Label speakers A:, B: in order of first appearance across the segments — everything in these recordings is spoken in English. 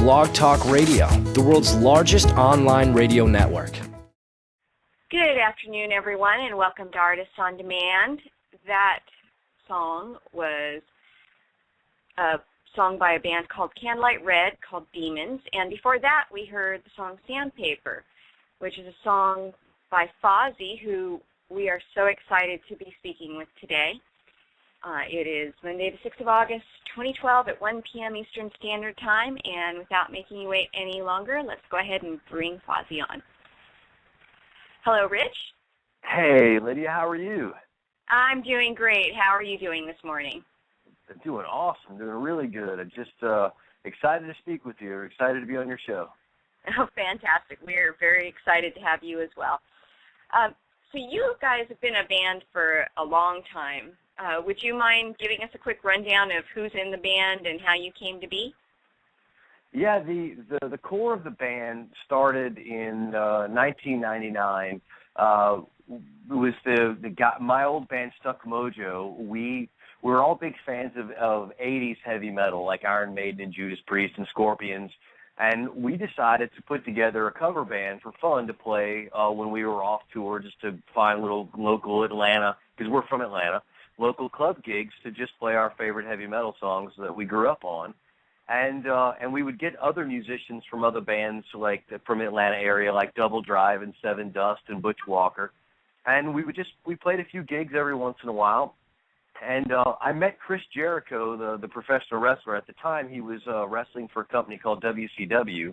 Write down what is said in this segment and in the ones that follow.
A: BlogTalkRadio, the world's largest online radio network.
B: Good afternoon, everyone, and welcome to Artists on Demand. That song was a song by a band called Candlelight Red called Demons, and before that we heard the song Sandpaper, which is a song by Fozzy, who we are so excited to be speaking with today. It is Monday the 6th of August, 2012 at 1 p.m. Eastern Standard Time, and without making you wait any longer, let's go ahead and bring Fozzy on. Hello, Rich.
C: Hey, Lydia, how are you?
B: I'm doing great. How are you doing this morning?
C: I'm doing awesome, doing really good. I'm just excited to speak with you, excited to be on your show.
B: Oh, fantastic. We're very excited to have you as well. So you guys have been a band for a long time. Would you mind giving us a quick rundown of who's in the band and how you came to be?
C: Yeah, the core of the band started in 1999. It was the guy, my old band Stuck Mojo. We were all big fans of 80s heavy metal, like Iron Maiden and Judas Priest and Scorpions. And we decided to put together a cover band for fun to play when we were off tour, just to find little local Atlanta, because we're from Atlanta, local club gigs to just play our favorite heavy metal songs that we grew up on. And we would get other musicians from other bands like from the Atlanta area, like Double Drive and Seven Dust and Butch Walker. And we played a few gigs every once in a while. And I met Chris Jericho, the professional wrestler. At the time, he was wrestling for a company called WCW.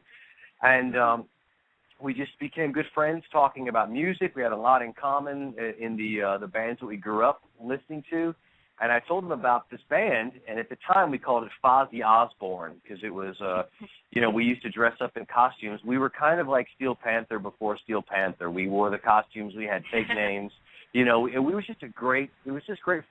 C: And we just became good friends talking about music. We had a lot in common in the bands that we grew up listening to. And I told him about this band, and at the time we called it Ozzy Osbourne because it was, we used to dress up in costumes. We were kind of like Steel Panther before Steel Panther. We wore the costumes. We had fake names. And it was just great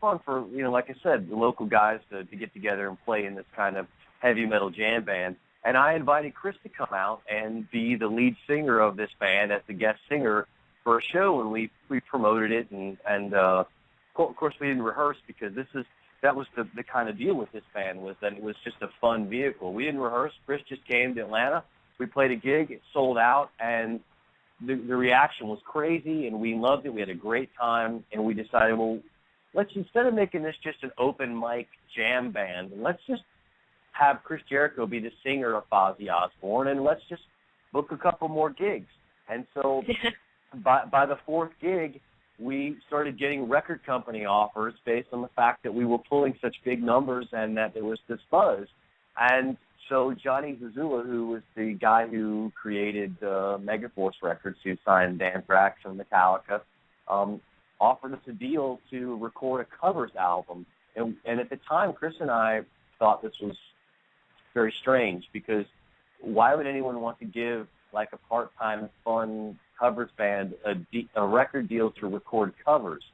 C: fun for, like I said, the local guys to get together and play in this kind of heavy metal jam band. And I invited Chris to come out and be the lead singer of this band as the guest singer for a show, and we promoted it, and of course we didn't rehearse because that was the kind of deal with this band, was that it was just a fun vehicle. We didn't rehearse. Chris just came to Atlanta. We played a gig. It sold out, and the reaction was crazy, and we loved it. We had a great time, and we decided, well, let's, instead of making this just an open mic jam band, let's just have Chris Jericho be the singer of Ozzy Osbourne, and let's just book a couple more gigs. And so by the fourth gig, we started getting record company offers based on the fact that we were pulling such big numbers and that there was this buzz. And so Johnny Zazula, who was the guy who created Megaforce Records, who signed Dan Thrax and Metallica, offered us a deal to record a covers album. And at the time, Chris and I thought this was very strange, because why would anyone want to give like a part-time fun covers band a record deal to record covers?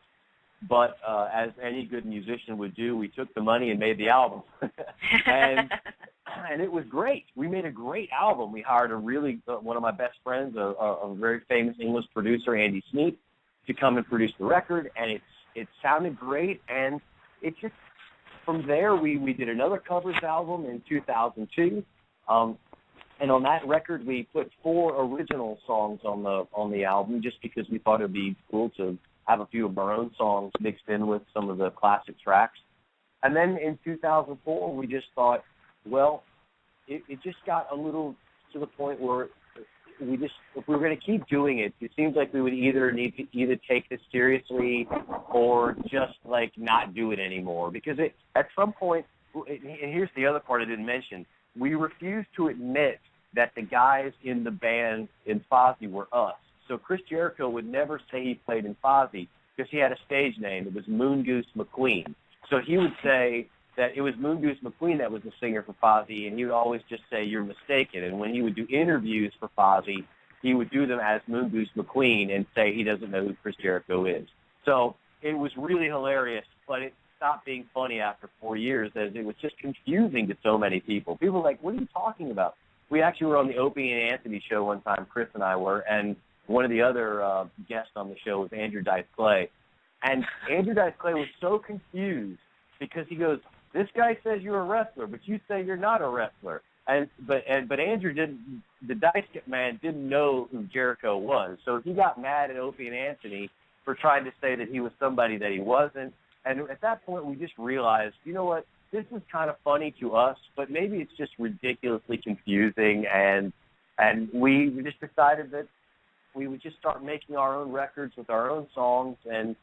C: But as any good musician would do, we took the money and made the album. and it was great. We made a great album. We hired one of my best friends, a very famous English producer, Andy Sneap, to come and produce the record, and it sounded great. And it just, from there, we did another covers album in 2002. And on that record, we put 4 original songs on the album, just because we thought it would be cool to have a few of our own songs mixed in with some of the classic tracks. And then in 2004, we just thought, well, it just got a little to the point where if we were going to keep doing it, it seems like we would either need to take this seriously or just like not do it anymore. Because at some point, and here's the other part I didn't mention, we refused to admit that the guys in the band in Fozzy were us. So Chris Jericho would never say he played in Fozzy because he had a stage name. It was Moongoose McQueen. So he would say that it was Moongoose McQueen that was the singer for Fozzy, and he would always just say, "You're mistaken." And when he would do interviews for Fozzy, he would do them as Moongoose McQueen and say he doesn't know who Chris Jericho is. So it was really hilarious, but it stopped being funny after 4 years, as it was just confusing to so many people. People were like, "What are you talking about?" We actually were on the Opie and Anthony show one time, Chris and I were, and one of the other guests on the show was Andrew Dice Clay. And Andrew Dice Clay was so confused because he goes, "This guy says you're a wrestler, but you say you're not a wrestler." But Andrew didn't. The Dice Man didn't know who Jericho was, so he got mad at Opie and Anthony for trying to say that he was somebody that he wasn't. And at that point, we just realized, you know what? This is kind of funny to us, but maybe it's just ridiculously confusing. And we just decided that we would just start making our own records with our own songs. And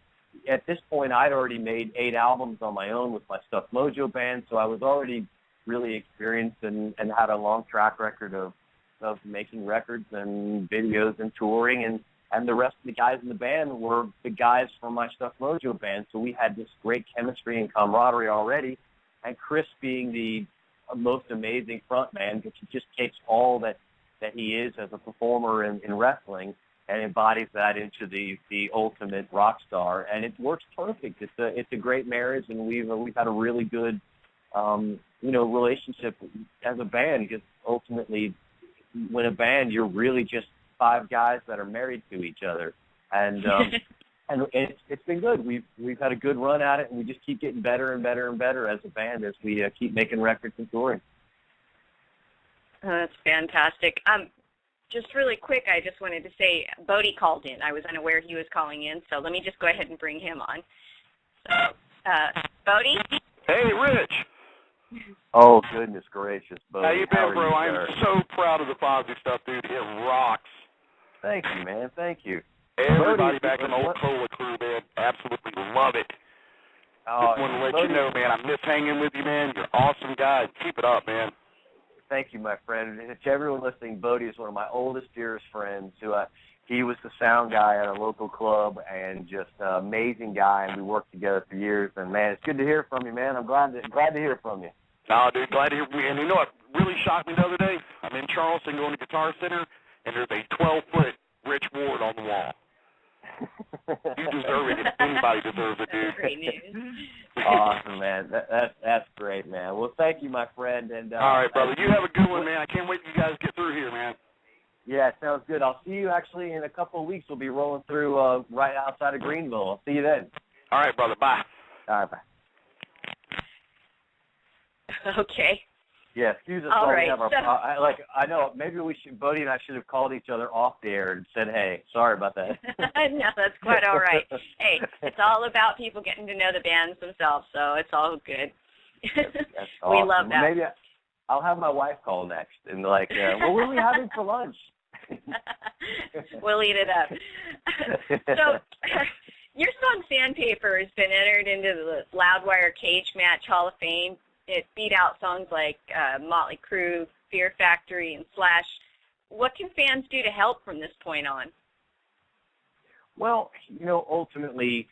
C: at this point, I'd already made 8 albums on my own with my Stuck Mojo band, so I was already really experienced and had a long track record of making records and videos and touring, and the rest of the guys in the band were the guys from my Stuck Mojo band, so we had this great chemistry and camaraderie already, and Chris being the most amazing frontman, because he just takes all that he is as a performer in wrestling and embodies that into the ultimate rock star, and it works perfect. It's a great marriage, and we've had a really good relationship as a band, because ultimately, when a band, you're really just 5 guys that are married to each other, and and it's been good. We've had a good run at it, and we just keep getting better and better and better as a band as we keep making records and touring.
B: Oh, that's fantastic. Just really quick, I just wanted to say, Bodie called in. I was unaware he was calling in, so let me just go ahead and bring him on. So, Bodie?
D: Hey, Rich.
C: Oh, goodness gracious, Bodie.
D: How you been, bro? I am so proud of the Fozzy stuff, dude. It rocks.
C: Thank you, man. Thank you.
D: Everybody back in the old Cola crew, man, absolutely love it. Just want to let you know, man, I miss hanging with you, man. You're an awesome guy. Keep it up, man.
C: Thank you, my friend. And to everyone listening, Bodie is one of my oldest, dearest friends. He was the sound guy at a local club, and just an amazing guy, and we worked together for years. And, man, it's good to hear from you, man. I'm glad to hear from you.
D: No, dude, glad to hear from you. And you know what really shocked me the other day? I'm in Charleston going to Guitar Center, and there's a 12-foot Rich Ward on the wall. You deserve it. Anybody deserves it, dude.
B: Great news.
C: Awesome, man. That's great, man. Well, thank you, my friend. And
D: all right, brother. You have a good one, man. I can't wait till you guys get through here, man.
C: Yeah, sounds good. I'll see you actually in a couple of weeks. We'll be rolling through right outside of Greenville. I'll see you then.
D: All right, brother. Bye.
C: All right, bye.
B: Okay.
C: Yeah, excuse us.
B: All right.
C: I know maybe Bodie and I should have called each other off the air and said, "Hey, sorry about that."
B: No, that's quite all right. Hey, it's all about people getting to know the bands themselves, so it's all good.
C: That's awesome.
B: We love that.
C: Maybe I'll have my wife call next and what were we having for lunch?
B: We'll eat it up. So, your song "Sandpaper" has been entered into the Loudwire Cage Match Hall of Fame. It beat out songs like Motley Crue, Fear Factory, and Slash. What can fans do to help from this point on?
C: Well, ultimately,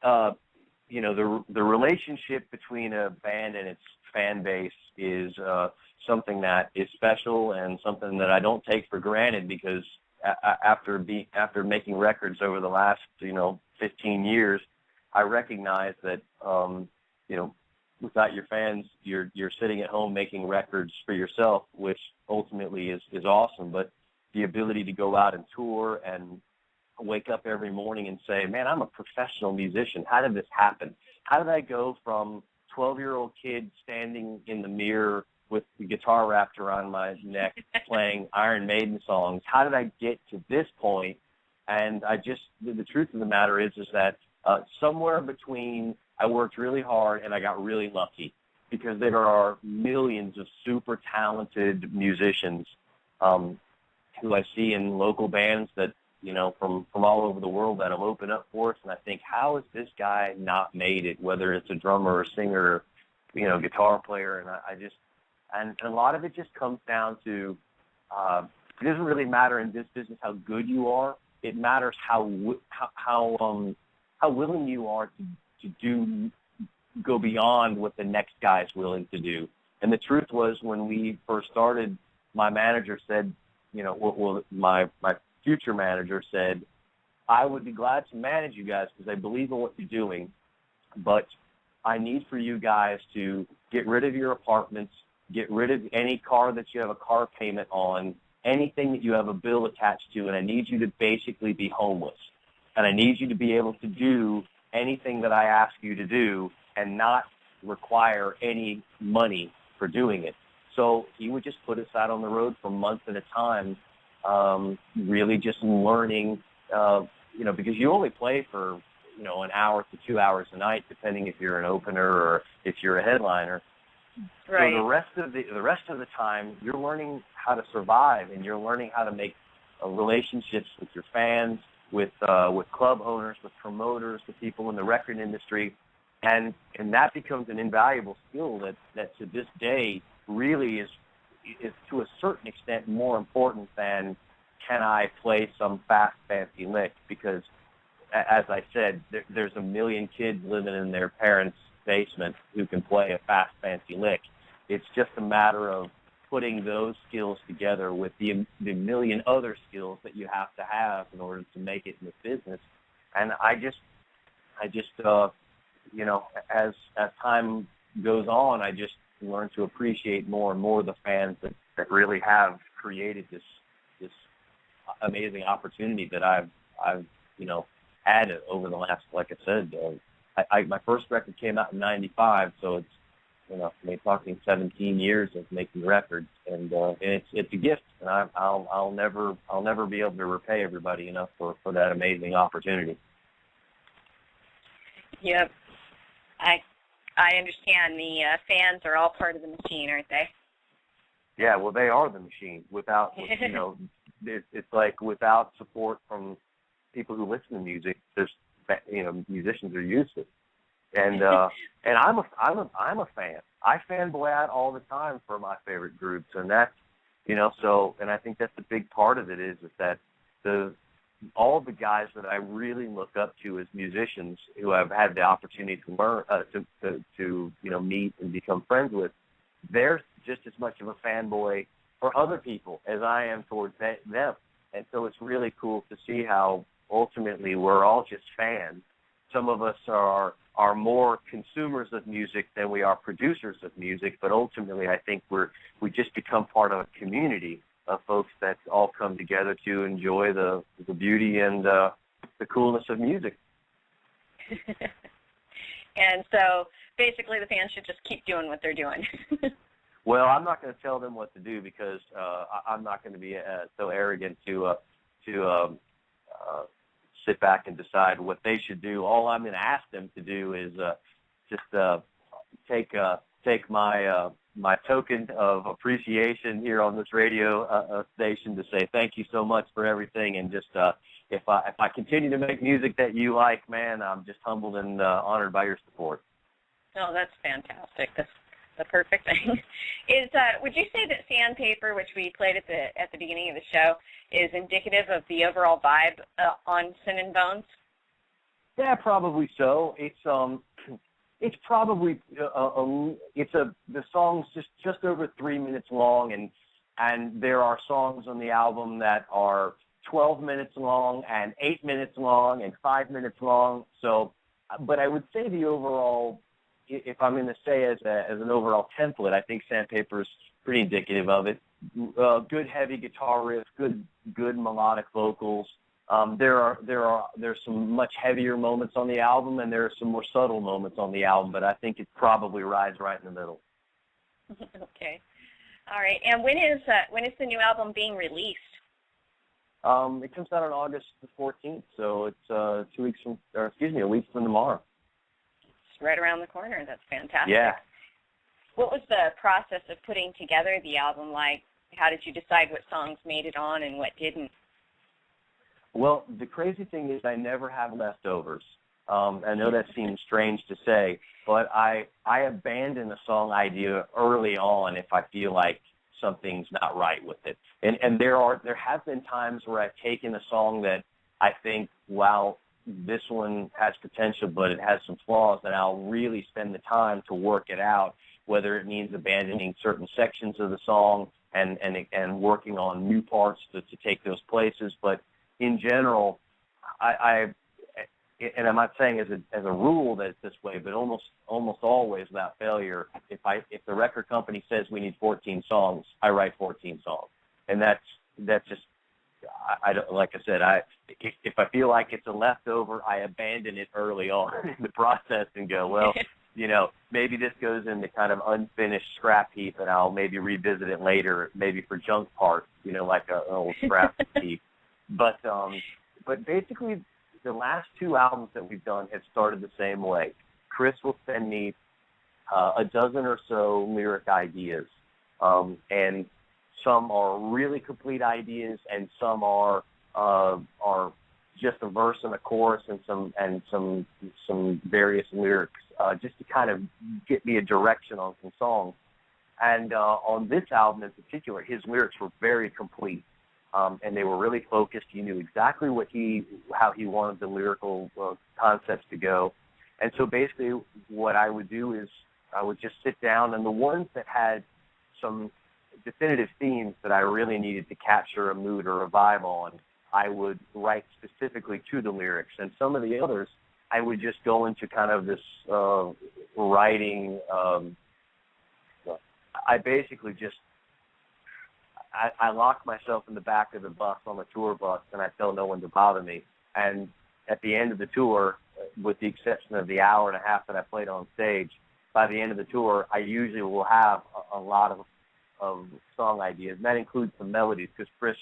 C: the relationship between a band and its fan base is something that is special and something that I don't take for granted, because after making records over the last 15 years, I recognize that without your fans, you're sitting at home making records for yourself, which ultimately is awesome. But the ability to go out and tour and wake up every morning and say, man, I'm a professional musician. How did this happen? How did I go from 12-year-old kid standing in the mirror with the guitar wrapped around my neck playing Iron Maiden songs? How did I get to this point? And the truth of the matter is that somewhere between I worked really hard and I got really lucky, because there are millions of super talented musicians who I see in local bands that, from all over the world that have opened up for us. And I think, how has this guy not made it, whether it's a drummer or a singer or, guitar player? And a lot of it just comes down to, it doesn't really matter in this business how good you are. It matters how willing you are to go beyond what the next guy is willing to do. And the truth was, when we first started, my manager said, my future manager said, I would be glad to manage you guys because I believe in what you're doing, but I need for you guys to get rid of your apartments, get rid of any car that you have a car payment on, anything that you have a bill attached to, and I need you to basically be homeless. And I need you to be able to do anything that I ask you to do and not require any money for doing it. So he would just put us out on the road for months at a time, really just learning, because you only play for, an hour to 2 hours a night, depending if you're an opener or if you're a headliner.
B: Right.
C: So the rest of the time, you're learning how to survive, and you're learning how to make relationships with your fans, with club owners, with promoters, with people in the record industry, and that becomes an invaluable skill that to this day really is to a certain extent more important than can I play some fast fancy lick, because as I said, there's a million kids living in their parents' basement who can play a fast fancy lick. It's just a matter of putting those skills together with the million other skills that you have to have in order to make it in this business. And I just as time goes on, I just learn to appreciate more and more the fans that really have created this amazing opportunity that I've had over the last, like I said, my first record came out in '95, so it's we're talking 17 years of making records, and it's a gift, and I'll never be able to repay everybody enough for that amazing opportunity.
B: Yep, I understand. The fans are all part of the machine, aren't they?
C: Yeah, well, they are the machine. Without it's like without support from people who listen to music, there's musicians are useless. And I'm a fan. I fanboy out all the time for my favorite groups, and that's and I think that's a big part of it is that all the guys that I really look up to as musicians who I've had the opportunity to learn to meet and become friends with, they're just as much of a fanboy for other people as I am towards them, and so it's really cool to see how ultimately we're all just fans. Some of us are more consumers of music than we are producers of music, but ultimately I think we just become part of a community of folks that all come together to enjoy the beauty and the coolness of music.
B: And so basically the fans should just keep doing what they're doing.
C: Well, I'm not going to tell them what to do because I'm not going to be so arrogant to sit back and decide what they should do. All I'm going to ask them to do is just take my token of appreciation here on this radio station to say thank you so much for everything, and just if I continue to make music that you like, man, I'm just humbled and honored by your support.
B: Oh, that's fantastic. That's the perfect thing. Would you say that Sandpaper, which we played at the beginning of the show, is indicative of the overall vibe on Sin and Bones?
C: Yeah, probably so. It's probably the song's just over 3 minutes long, and there are songs on the album that are 12 minutes long and 8 minutes long and 5 minutes long. So, but I would say the overall, if I'm going to say as an overall template, I think Sandpaper's pretty indicative of it. Good heavy guitar riffs, good melodic vocals. There's some much heavier moments on the album, and there are some more subtle moments on the album, but I think it probably rides right in the middle.
B: Okay. All right. And when is the new album being released?
C: It comes out on August the 14th, so it's a week from tomorrow.
B: It's right around the corner. That's fantastic.
C: Yeah.
B: What was the process of putting together the album like? How did you decide what songs made it on and what didn't?
C: Well, the crazy thing is I never have leftovers. I know that seems strange to say, but I abandon a song idea early on if I feel like something's not right with it. And there have been times where I've taken a song that I think, wow, this one has potential, but it has some flaws, and I'll really spend the time to work it out, whether it means abandoning certain sections of the song and working on new parts to take those places. But in general, and I'm not saying as a rule that it's this way, but almost always without failure, if the record company says we need 14 songs, I write 14 songs, and that's just I don't, like I said, if I feel like it's a leftover, I abandon it early on in the process and go, well, maybe this goes into kind of unfinished scrap heap, and I'll maybe revisit it later, maybe for junk parts, like an old scrap heap. But basically, the last 2 albums that we've done have started the same way. Chris will send me a dozen or so lyric ideas, and some are really complete ideas, and some are just a verse and a chorus and some various lyrics, just to kind of get me a direction on some songs. And on this album in particular, his lyrics were very complete, and they were really focused. He knew exactly how he wanted the lyrical concepts to go. And so basically what I would do is I would just sit down, and the ones that had some definitive themes that I really needed to capture a mood or a vibe on, I would write specifically to the lyrics. And some of the others, I would just go into kind of this writing. I basically just, I lock myself in the back of the bus on the tour bus, and I tell no one to bother me. And at the end of the tour, with the exception of the hour and a half that I played on stage, by the end of the tour, I usually will have a lot of song ideas. And that includes the melodies, because Chris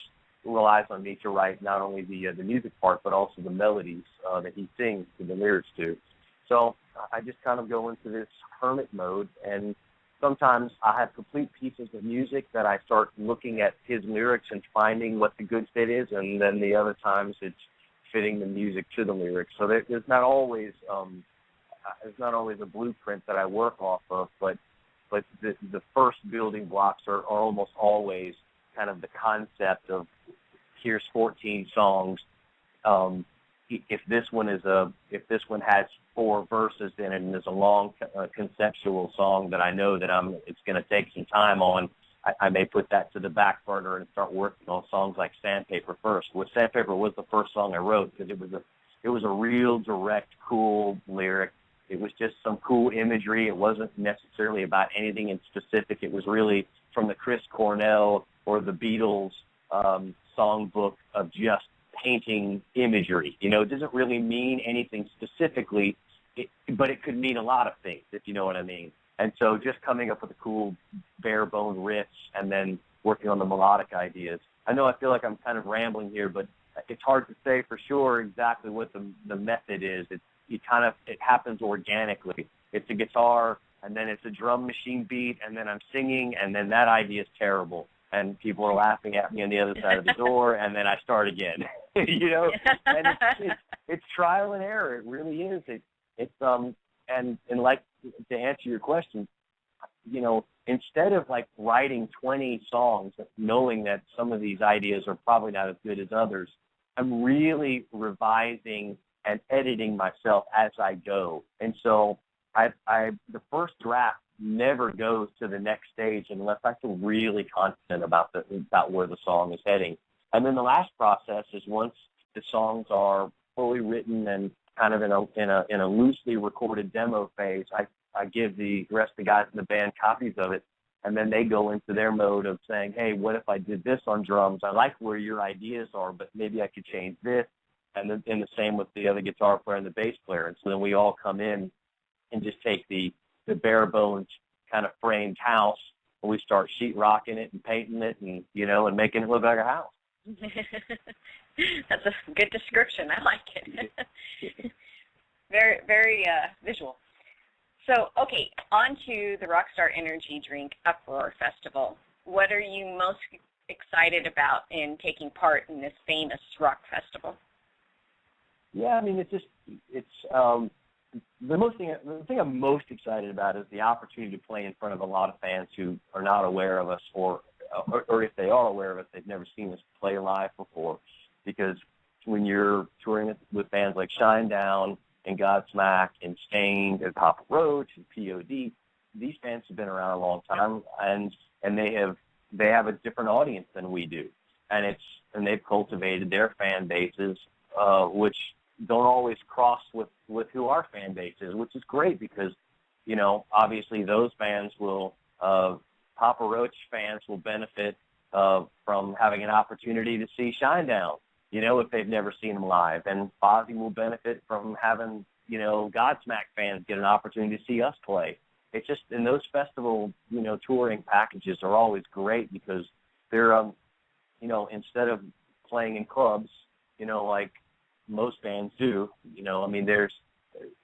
C: relies on me to write not only the music part, but also the melodies that he sings the lyrics to. So I just kind of go into this hermit mode, and sometimes I have complete pieces of music that I start looking at his lyrics and finding what the good fit is, and then the other times it's fitting the music to the lyrics. So there's not always a blueprint that I work off of, but the first building blocks are almost always kind of the concept of, here's 14 songs. If this one has 4 verses in it and is a long conceptual song that I know that it's going to take some time on, I may put that to the back burner and start working on songs like Sandpaper first. Sandpaper was the first song I wrote because it was a real direct, cool lyric. It was just some cool imagery. It wasn't necessarily about anything in specific. It was really from the Chris Cornell or the Beatles songbook of just painting imagery. It doesn't really mean anything specifically, but it could mean a lot of things, if you know what I mean. And so just coming up with the cool bare-bone riffs and then working on the melodic ideas. I know I feel like I'm kind of rambling here, but it's hard to say for sure exactly what the method is. It happens organically. It's a guitar, and then it's a drum machine beat, and then I'm singing, and then that idea is terrible. And people are laughing at me on the other side of the door, and then I start again. And it's trial and error. It really is. And like, to answer your question, instead of like writing 20 songs, knowing that some of these ideas are probably not as good as others, I'm really revising and editing myself as I go. And so the first draft never goes to the next stage unless I feel really confident about where the song is heading. And then the last process is once the songs are fully written and kind of in a loosely recorded demo phase, I give the rest of the guys in the band copies of it, and then they go into their mode of saying, hey, what if I did this on drums? I like where your ideas are, but maybe I could change this. And then the same with the other guitar player and the bass player. And so then we all come in and just take the bare bones kind of framed house, and we start sheetrocking it and painting it and and making it look like a house.
B: That's a good description. I like it. Very, very visual. So, okay, on to the Rockstar Energy Drink Uproar Festival. What are you most excited about in taking part in this famous rock festival?
C: Yeah, I mean, the thing I'm most excited about is the opportunity to play in front of a lot of fans who are not aware of us, or if they are aware of us, they've never seen us play live before. Because when you're touring with bands like Shinedown and Godsmack and Stained and Papa Roach and POD, these bands have been around a long time, and they have a different audience than we do, and they've cultivated their fan bases, which don't always cross with who our fan base is, which is great because, obviously those bands will, Papa Roach fans will benefit from having an opportunity to see Shinedown, if they've never seen them live. And Fozzy will benefit from having Godsmack fans get an opportunity to see us play. It's just, and those festival, touring packages are always great because they're, instead of playing in clubs, like most bands do,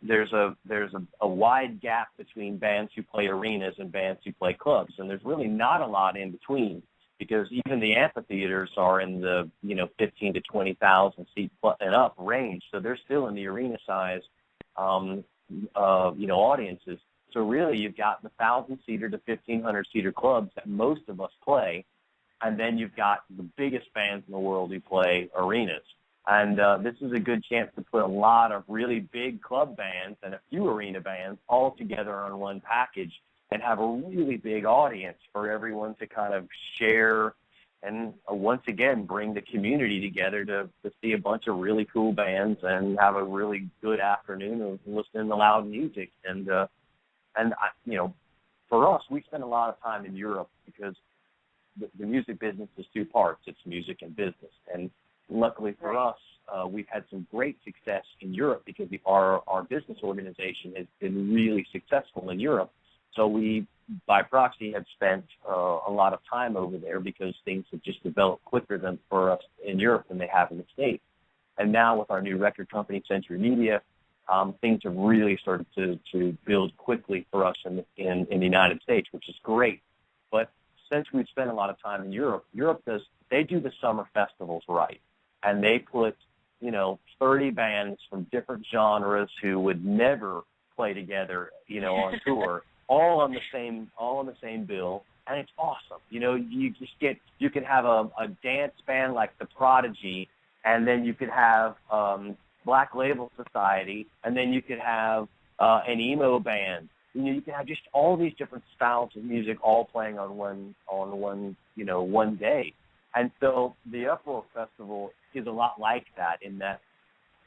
C: there's a wide gap between bands who play arenas and bands who play clubs, and there's really not a lot in between because even the amphitheaters are in the 15 to 20,000 seat and up range, so they're still in the arena size audiences. So really, you've got the 1,000-seater to 1,500-seater clubs that most of us play, and then you've got the biggest bands in the world who play arenas. And this is a good chance to put a lot of really big club bands and a few arena bands all together on one package and have a really big audience for everyone to kind of share and once again bring the community together to see a bunch of really cool bands and have a really good afternoon of listening to loud music. And for us, we spend a lot of time in Europe because the music business is two parts. It's music and business. And luckily for us, we've had some great success in Europe because our business organization has been really successful in Europe. So we, by proxy, have spent a lot of time over there because things have just developed quicker than for us in Europe than they have in the States. And now with our new record company, Century Media, things have really started to build quickly for us in the United States, which is great. But since we've spent a lot of time in Europe, they do the summer festivals right. And they put, 30 bands from different genres who would never play together, on tour, all on the same bill, and it's awesome. You could have a dance band like The Prodigy, and then you could have Black Label Society, and then you could have an emo band. You can have just all these different styles of music all playing on one day. And so the Uproar Festival is a lot like that in that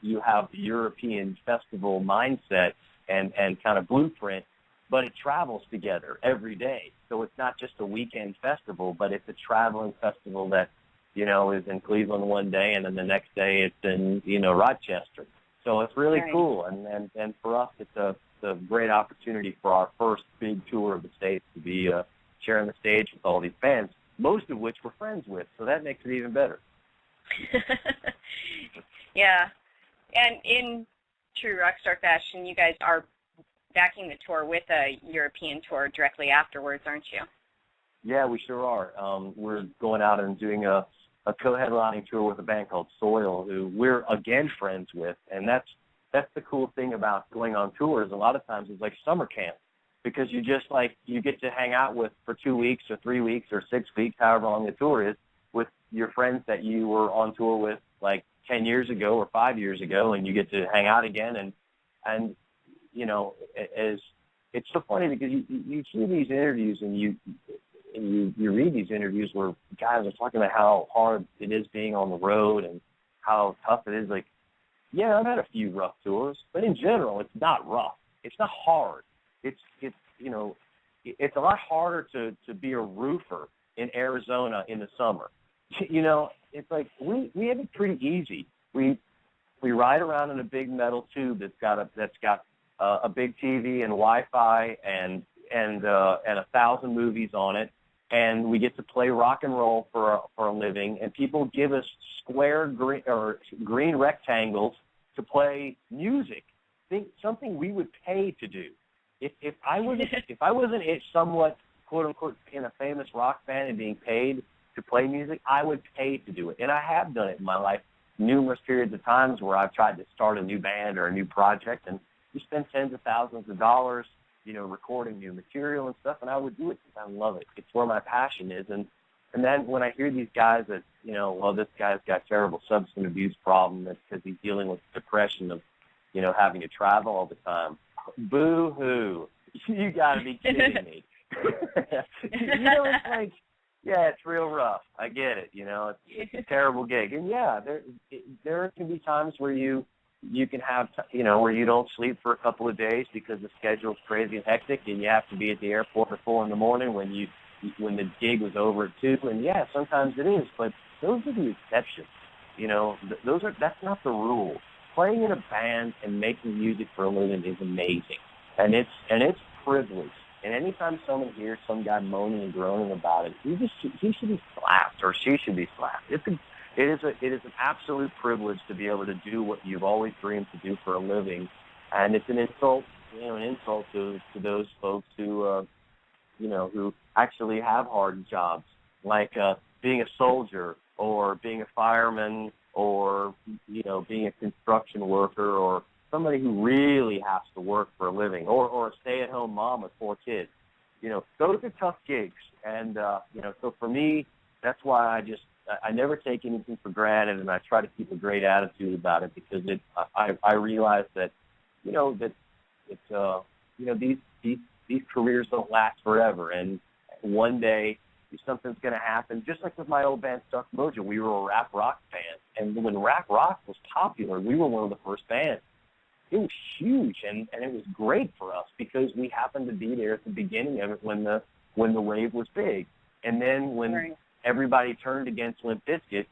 C: you have the European festival mindset and kind of blueprint, but it travels together every day. So it's not just a weekend festival, but it's a traveling festival that, is in Cleveland one day and then the next day it's in, Rochester. So it's really cool. And for us, it's a great opportunity for our first big tour of the States to be sharing the stage with all these bands, most of which we're friends with. So that makes it even better.
B: Yeah. And in true Rockstar fashion, you guys are backing the tour with a European tour directly afterwards, aren't you?
C: Yeah, we sure are. We're going out and doing a co-headlining tour with a band called Soil, who we're again friends with, and that's the cool thing about going on tours. A lot of times it's like summer camp because you get to hang out with for 2 weeks or 3 weeks or 6 weeks, however long the tour is, with your friends that you were on tour with like 10 years ago or 5 years ago, and you get to hang out again. And it's so funny because you hear these interviews and you read these interviews where guys are talking about how hard it is being on the road and how tough it is. Like, yeah, I've had a few rough tours, but in general, it's not rough. It's not hard. It's a lot harder to be a roofer in Arizona in the summer. It's like we have it pretty easy. We ride around in a big metal tube that's got a big TV and Wi-Fi and 1,000 movies on it, and we get to play rock and roll for a living. And people give us square green rectangles to play music. Something we would pay to do. If I wasn't somewhat quote unquote in a famous rock band and being paid to play music, I would pay to do it. And I have done it in my life numerous periods of times where I've tried to start a new band or a new project, and you spend tens of thousands of dollars, recording new material and stuff, and I would do it because I love it. It's where my passion is. And then when I hear these guys that, this guy's got terrible substance abuse problem because he's dealing with depression of, having to travel all the time, boo-hoo. You got to be kidding me. It's like, yeah, it's real rough. I get it. It's a terrible gig. And, yeah, there can be times where you can have, where you don't sleep for a couple of days because the schedule's crazy and hectic and you have to be at the airport at 4 in the morning when the gig was over at 2. And, yeah, sometimes it is. But those are the exceptions. That's not the rule. playing in a band and making music for a living is amazing, and it's privilege. And anytime someone hears some guy moaning and groaning about it, he should be slapped, or she should be slapped. It is an absolute privilege to be able to do what you've always dreamed to do for a living, and it's an insult, to those folks who, who actually have hard jobs, like being a soldier or being a fireman or, being a construction worker or somebody who really has to work for a living, or a stay-at-home mom with 4 kids. Those are tough gigs. And, so for me, that's why I never take anything for granted, and I try to keep a great attitude about it, because I realize that, that it's, these careers don't last forever. And one day something's going to happen, just like with my old band, Stuck Mojo. We were a rap rock band. And when rap rock was popular, we were one of the first bands. It was huge, and it was great for us because we happened to be there at the beginning of it when the wave was big. And then when everybody turned against Limp Bizkit,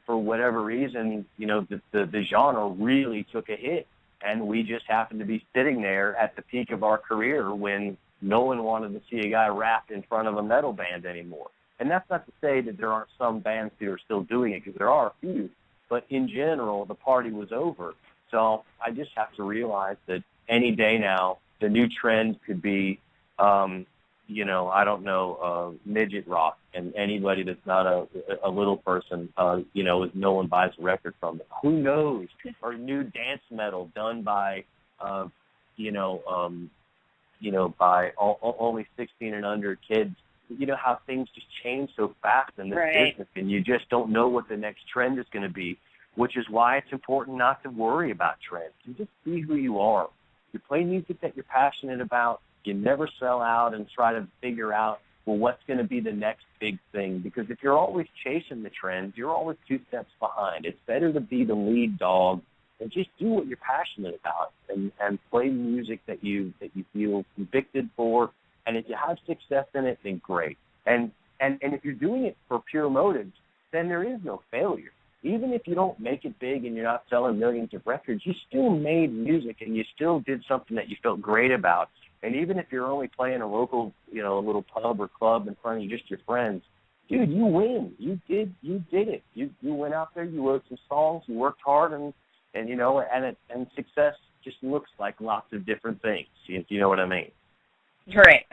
C: for whatever reason, the genre really took a hit, and we just happened to be sitting there at the peak of our career when no one wanted to see a guy rap in front of a metal band anymore. And that's not to say that there aren't some bands who are still doing it, because there are a few, but in general, the party was over. So I just have to realize that any day now, the new trend could be, midget rock, and anybody that's not a little person, no one buys a record from them. Who knows? Or new dance metal done by, by only 16 and under kids. You know how things just change so fast in this business, and you just don't know what the next trend is going to be. Which is why it's important not to worry about trends. You just be who you are. You play music that you're passionate about. You never sell out and try to figure out, what's going to be the next big thing. Because if you're always chasing the trends, you're always 2 steps behind. It's better to be the lead dog and just do what you're passionate about and play music that you feel convicted for. And if you have success in it, then great. And if you're doing it for pure motives, then there is no failure. Even if you don't make it big and you're not selling millions of records, you still made music and you still did something that you felt great about. And even if you're only playing a local, a little pub or club in front of just your friends, dude, you win. You did it. You went out there, you wrote some songs, you worked hard, and success just looks like lots of different things. You know what I mean?
B: Right.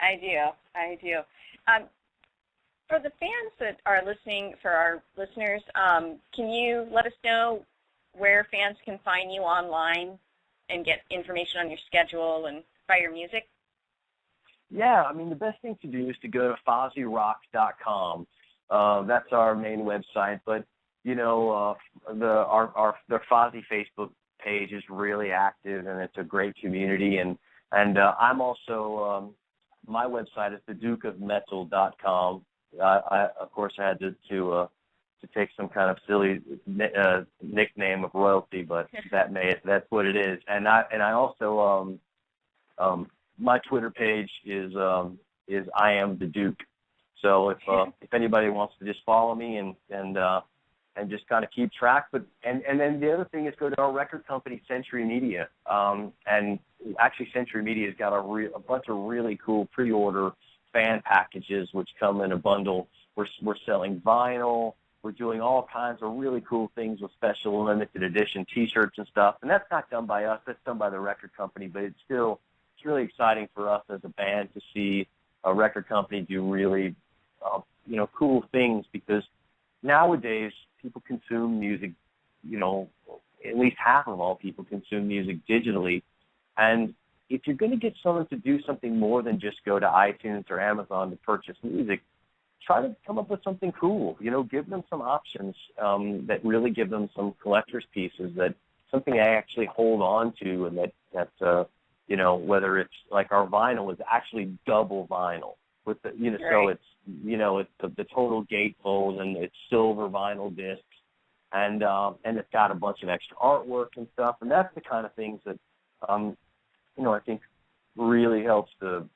B: I do. For the fans that are listening, for our listeners, can you let us know where fans can find you online and get information on your schedule and buy your music?
C: Yeah, the best thing to do is to go to FozzyRocks.com. That's our main website, but our Fozzy Facebook page is really active, and it's a great community. And I'm also my website is thedukeofmetal.com. Of course, I had to take some kind of silly nickname of royalty, but that's what it is. And I also my Twitter page is I am the Duke. So if anybody wants to just follow me and just kind of keep track, and then the other thing is go to our record company, Century Media, and actually Century Media's got a bunch of really cool pre-order fan packages which come in a bundle. We're selling vinyl. We're doing all kinds of really cool things with special limited edition T-shirts and stuff. And that's not done by us. That's done by the record company. But it's really exciting for us as a band to see a record company do really, cool things, because nowadays people consume music, at least half of all people consume music digitally. And if you're going to get someone to do something more than just go to iTunes or Amazon to purchase music, try to come up with something cool. Give them some options that really give them some collector's pieces, that something they actually hold on to, and that whether it's like our vinyl is actually double vinyl with the, so it's, it's the total gatefold, and it's silver vinyl discs, and it's got a bunch of extra artwork and stuff, and that's the kind of things that I think really helps to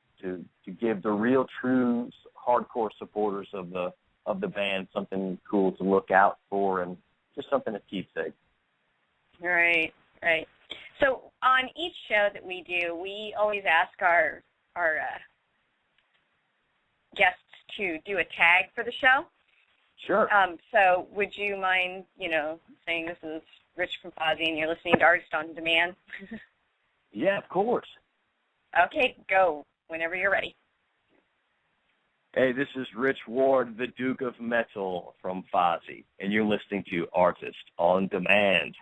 C: give the real true hardcore supporters of the band something cool to look out for, and just something to keepsake.
B: Right, right. So on each show that we do, we always ask our guests to do a tag for the show.
C: Sure.
B: So would you mind, saying this is Rich from Fozzy and you're listening to Artist on Demand?
C: Yeah, of course.
B: Okay, go whenever you're ready.
C: Hey, this is Rich Ward, the Duke of Metal from Fozzy, and you're listening to Artist on Demand.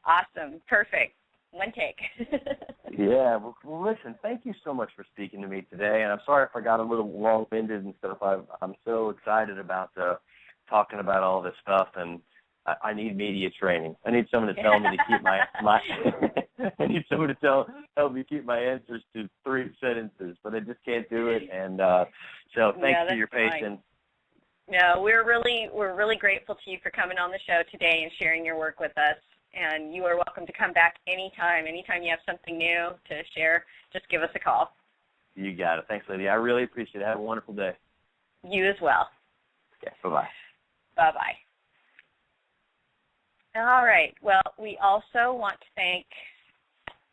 B: Awesome. Perfect. One take.
C: Yeah, well, listen, thank you so much for speaking to me today, and I'm sorry if I got a little long-winded and stuff. I'm so excited about talking about all this stuff, and I need media training. I need someone to tell me to keep my I need someone to help me keep my answers to 3 sentences, but I just can't do it, and so thanks for your patience.
B: No, we're really grateful to you for coming on the show today and sharing your work with us. And you are welcome to come back anytime. Anytime you have something new to share, just give us a call.
C: You got it. Thanks, Lydia. I really appreciate it. Have a wonderful day.
B: You as well.
C: Yeah, bye-bye.
B: Bye-bye. All right. Well, we also want to thank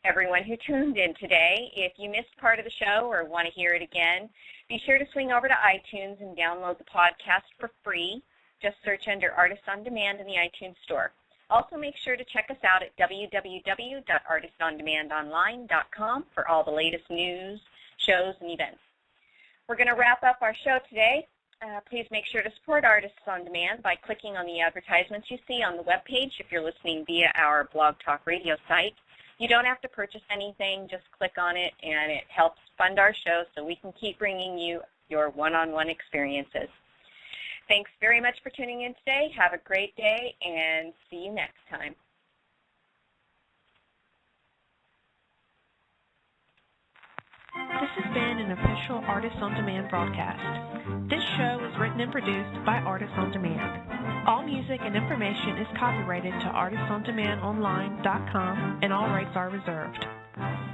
B: everyone who tuned in today. If you missed part of the show or want to hear it again, be sure to swing over to iTunes and download the podcast for free. Just search under Artists on Demand in the iTunes store. Also, make sure to check us out at www.artistondemandonline.com for all the latest news, shows, and events. We're going to wrap up our show today. Please make sure to support Artists on Demand by clicking on the advertisements you see on the webpage if you're listening via our Blog Talk Radio site. You don't have to purchase anything. Just click on it, and it helps fund our show so we can keep bringing you your one-on-one experiences. Thanks very much for tuning in today. Have a great day, and see you next time.
E: This has been an official Artists on Demand broadcast. This show is written and produced by Artists on Demand. All music and information is copyrighted to artistsondemandonline.com, and all rights are reserved.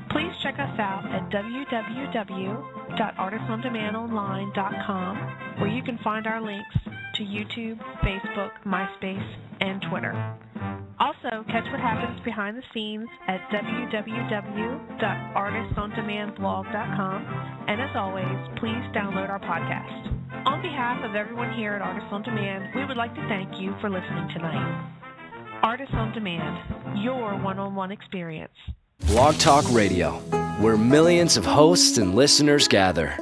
E: Please check us out at www.artistsondemandonline.com, where you can find our links to YouTube, Facebook, MySpace, and Twitter. Also, catch what happens behind the scenes at www.artistsondemandblog.com, and as always, please download our podcast. On behalf of everyone here at Artists on Demand, we would like to thank you for listening tonight. Artists on Demand, your one-on-one experience.
A: Blog Talk Radio, where millions of hosts and listeners gather.